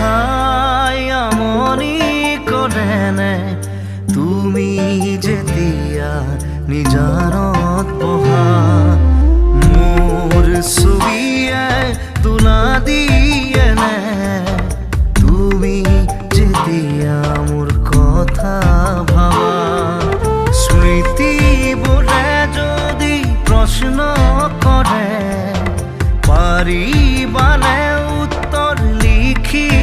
দেখাই আমনি কৰেনে তুমি যেতিয়া নিজানত বহা মোৰ ছবিয়ে তোলা দিয়েনে